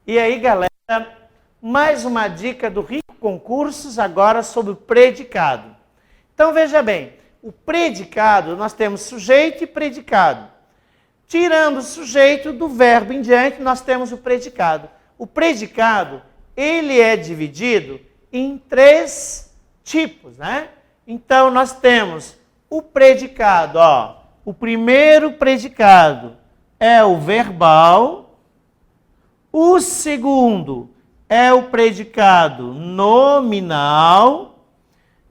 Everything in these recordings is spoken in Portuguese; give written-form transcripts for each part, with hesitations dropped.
E aí, galera, mais uma dica do Rico Concursos, agora sobre o predicado. Então, veja bem, o predicado, nós temos sujeito e predicado. Tirando o sujeito, do verbo em diante, nós temos o predicado. O predicado, ele é dividido em 3 tipos, né? Então, nós temos o predicado, ó. O primeiro predicado é o verbal. O segundo é o predicado nominal.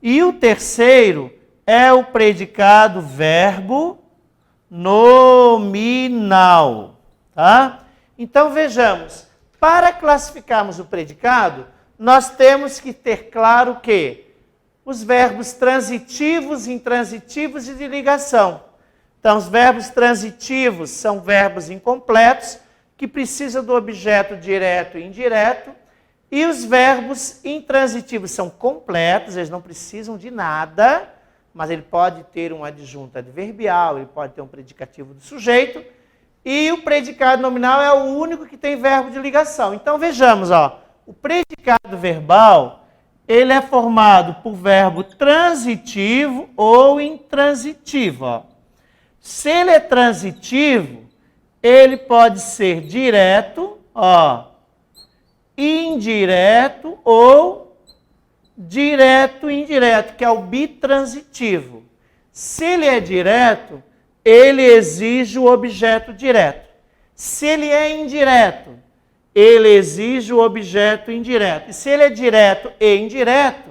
E o terceiro é o predicado verbo nominal. Tá? Então, vejamos. Para classificarmos o predicado, nós temos que ter claro que os verbos transitivos, intransitivos e de ligação. Então, os verbos transitivos são verbos incompletos, que precisam do objeto direto e indireto, e os verbos intransitivos são completos, eles não precisam de nada, mas ele pode ter um adjunto adverbial, ele pode ter um predicativo do sujeito, e o predicado nominal é o único que tem verbo de ligação. Então, vejamos, ó, o predicado verbal, ele é formado por verbo transitivo ou intransitivo. Ó. Se ele é transitivo, ele pode ser direto, ó, indireto ou direto e indireto, que é o bitransitivo. Se ele é direto, ele exige o objeto direto. Se ele é indireto, ele exige o objeto indireto. E se ele é direto e indireto,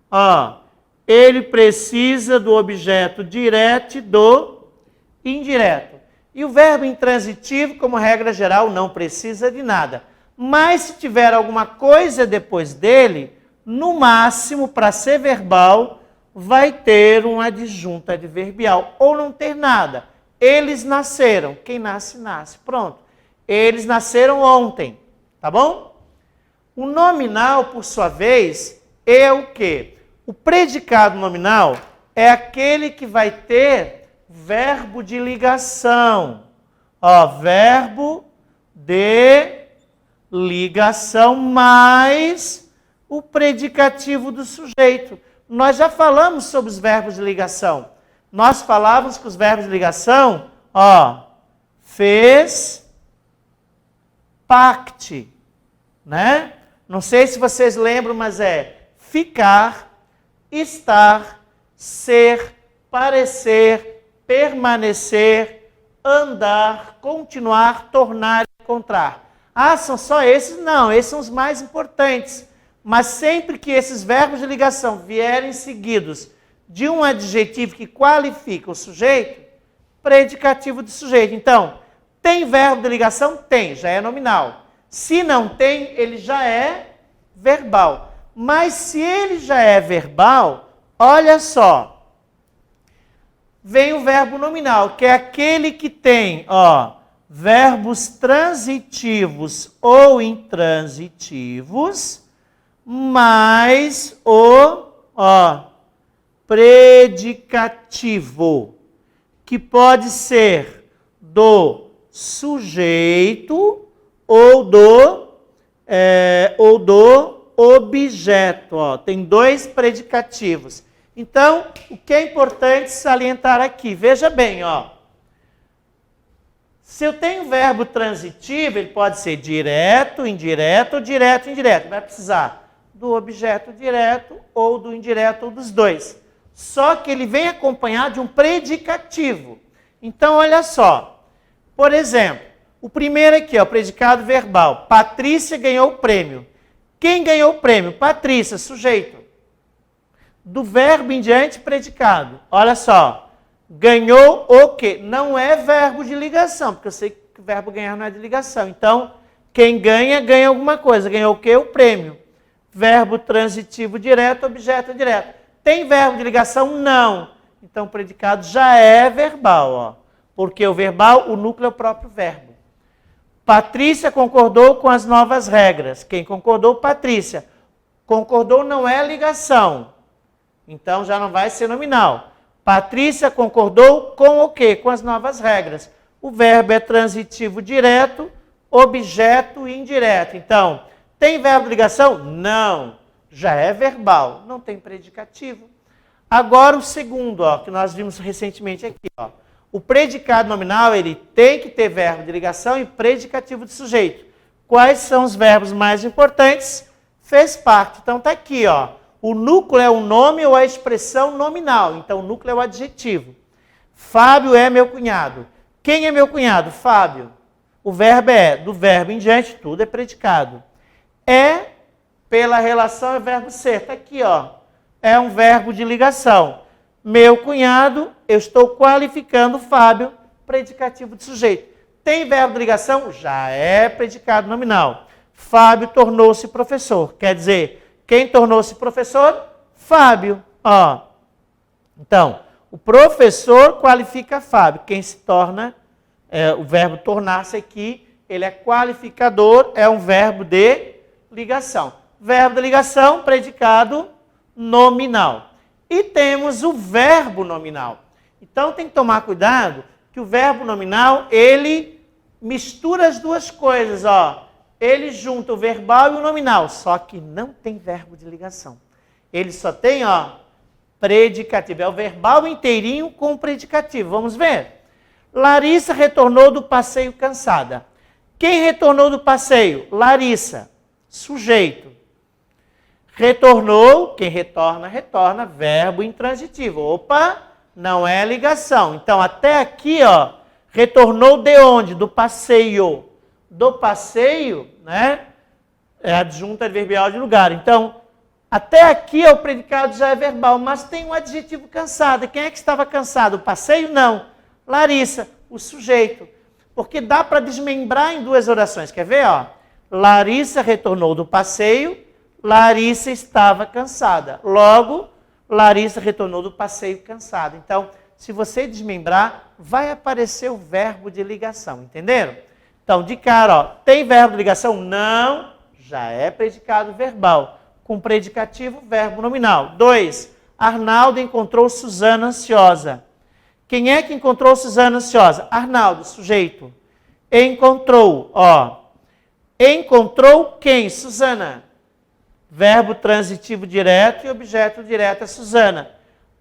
ó, ele precisa do objeto direto e do indireto. E o verbo intransitivo, como regra geral, não precisa de nada. Mas se tiver alguma coisa depois dele, no máximo, para ser verbal, vai ter um adjunto adverbial. Ou não ter nada. Eles nasceram. Quem nasce, nasce. Pronto. Eles nasceram ontem. Tá bom? O nominal, por sua vez, é o quê? O predicado nominal é aquele que vai ter verbo de ligação. Ó, verbo de ligação mais o predicativo do sujeito. Nós já falamos sobre os verbos de ligação. Nós falávamos que os verbos de ligação, ó, fez parte, né? Não sei se vocês lembram, mas é ficar, estar, ser, parecer, permanecer, andar, continuar, tornar, encontrar. Ah, são só esses? Não, esses são os mais importantes. Mas sempre que esses verbos de ligação vierem seguidos de um adjetivo que qualifica o sujeito, predicativo do sujeito. Então, tem verbo de ligação? Tem, já é nominal. Se não tem, ele já é verbal. Mas se ele já é verbal, olha só. Vem o verbo nominal, que é aquele que tem, ó, verbos transitivos ou intransitivos, mais o, ó, predicativo, que pode ser do sujeito ou do objeto. Ó. Tem 2 predicativos. Então, o que é importante salientar aqui? Veja bem, ó. Se eu tenho verbo transitivo, ele pode ser direto, indireto ou direto, indireto. Vai precisar do objeto direto ou do indireto ou dos 2. Só que ele vem acompanhado de um predicativo. Então, olha só. Por exemplo, o primeiro aqui, ó, predicado verbal. Patrícia ganhou o prêmio. Quem ganhou o prêmio? Patrícia, sujeito. Do verbo em diante, predicado. Olha só. Ganhou o quê? Não é verbo de ligação, porque eu sei que o verbo ganhar não é de ligação. Então, quem ganha, ganha alguma coisa. Ganhou o quê? O prêmio. Verbo transitivo direto, objeto direto. Tem verbo de ligação? Não. Então, o predicado já é verbal, ó. Porque o verbal, o núcleo é o próprio verbo. Patrícia concordou com as novas regras. Quem concordou? Patrícia. Concordou não é ligação. Então, já não vai ser nominal. Patrícia concordou com o quê? Com as novas regras. O verbo é transitivo direto, objeto indireto. Então, tem verbo de ligação? Não. Já é verbal, não tem predicativo. Agora o segundo, ó, que nós vimos recentemente aqui, ó. O predicado nominal, ele tem que ter verbo de ligação e predicativo de sujeito. Quais são os verbos mais importantes? Fez parte. Então tá aqui, ó. O núcleo é o nome ou a expressão nominal. Então o núcleo é o adjetivo. Fábio é meu cunhado. Quem é meu cunhado? Fábio. O verbo é, do verbo em diante, tudo é predicado. É, pela relação, é verbo ser. Está aqui, ó. É um verbo de ligação. Meu cunhado, eu estou qualificando Fábio, predicativo de sujeito. Tem verbo de ligação? Já é predicado nominal. Fábio tornou-se professor. Quer dizer, quem tornou-se professor? Fábio. Ó. Então, o professor qualifica Fábio. Quem se torna, o verbo tornar-se aqui, ele é qualificador, é um verbo de ligação. Verbo de ligação, predicado nominal. E temos o verbo nominal. Então tem que tomar cuidado que o verbo nominal, ele mistura as duas coisas, ó. Ele junta o verbal e o nominal, só que não tem verbo de ligação. Ele só tem, ó, predicativo. É o verbal inteirinho com o predicativo. Vamos ver? Larissa retornou do passeio cansada. Quem retornou do passeio? Larissa. Sujeito. Retornou, quem retorna, retorna, verbo intransitivo. Opa, não é ligação. Então, até aqui, ó, retornou de onde? Do passeio. Do passeio, né, é adjunta adverbial de lugar. Então, até aqui o predicado já é verbal, mas tem um adjetivo cansado. Quem é que estava cansado? O passeio? Não. Larissa, o sujeito. Porque dá para desmembrar em duas orações. Quer ver? Ó? Larissa retornou do passeio, Larissa estava cansada. Logo, Larissa retornou do passeio cansada. Então, se você desmembrar, vai aparecer o verbo de ligação. Entenderam? Então, de cara, ó, tem verbo de ligação? Não, já é predicado verbal. Com predicativo, verbo nominal. 2. Arnaldo encontrou Suzana ansiosa. Quem é que encontrou Suzana ansiosa? Arnaldo, sujeito. Encontrou, ó. Encontrou quem? Suzana. Verbo transitivo direto e objeto direto é Suzana.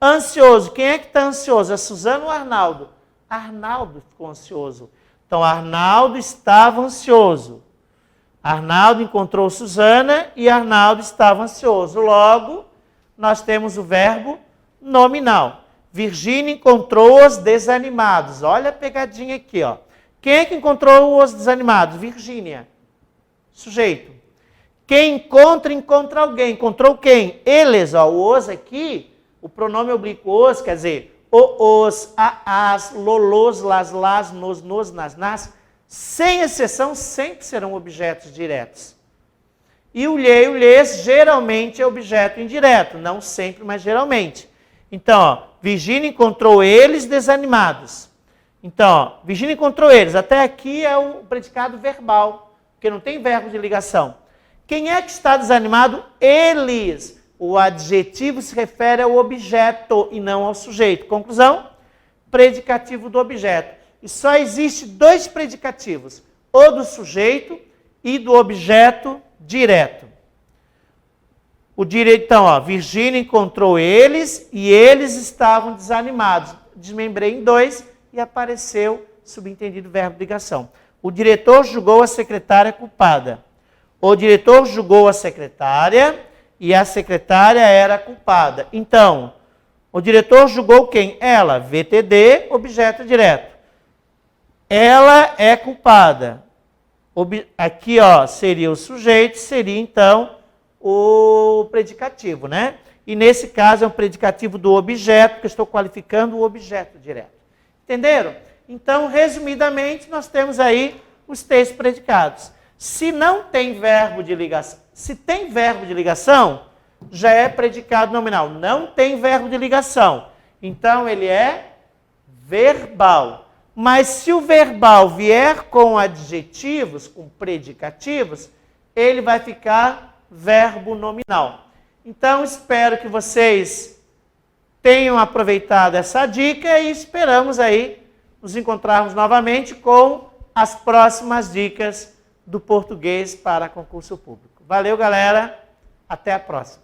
Ansioso. Quem é que está ansioso? É Suzana ou Arnaldo? Arnaldo ficou ansioso. Então, Arnaldo estava ansioso. Arnaldo encontrou Suzana e Arnaldo estava ansioso. Logo, nós temos o verbo nominal. Virgínia encontrou os desanimados. Olha a pegadinha aqui, ó. Quem é que encontrou os desanimados? Virgínia. Sujeito. Quem encontra, encontra alguém. Encontrou quem? Eles, ó. O os aqui, o pronome oblíquo os, quer dizer, os, as, lolos, las, nos, nas, sem exceção, sempre serão objetos diretos. E o lhes, geralmente é objeto indireto. Não sempre, mas geralmente. Então, ó, Virgínia encontrou eles desanimados. Então, ó, Virgínia encontrou eles. Até aqui é o predicado verbal, porque não tem verbo de ligação. Quem é que está desanimado? Eles. O adjetivo se refere ao objeto e não ao sujeito. Conclusão? Predicativo do objeto. E só existe dois predicativos, o do sujeito e do objeto direto. Então, ó, Virgínia encontrou eles e eles estavam desanimados. Desmembrei em dois e apareceu subentendido verbo de ligação. O diretor julgou a secretária culpada. O diretor julgou a secretária e a secretária era culpada. Então, o diretor julgou quem? Ela. VTD, objeto direto. Ela é culpada. Aqui, ó, seria o sujeito, seria então o predicativo, né? E nesse caso é um predicativo do objeto, que eu estou qualificando o objeto direto. Entenderam? Então, resumidamente, nós temos aí os três predicados. Se não tem verbo de ligação, se tem verbo de ligação, já é predicado nominal. Não tem verbo de ligação, então ele é verbal. Mas se o verbal vier com adjetivos, com predicativos, ele vai ficar verbo nominal. Então, espero que vocês tenham aproveitado essa dica e esperamos aí nos encontrarmos novamente com as próximas dicas do português para concurso público. Valeu, galera. Até a próxima.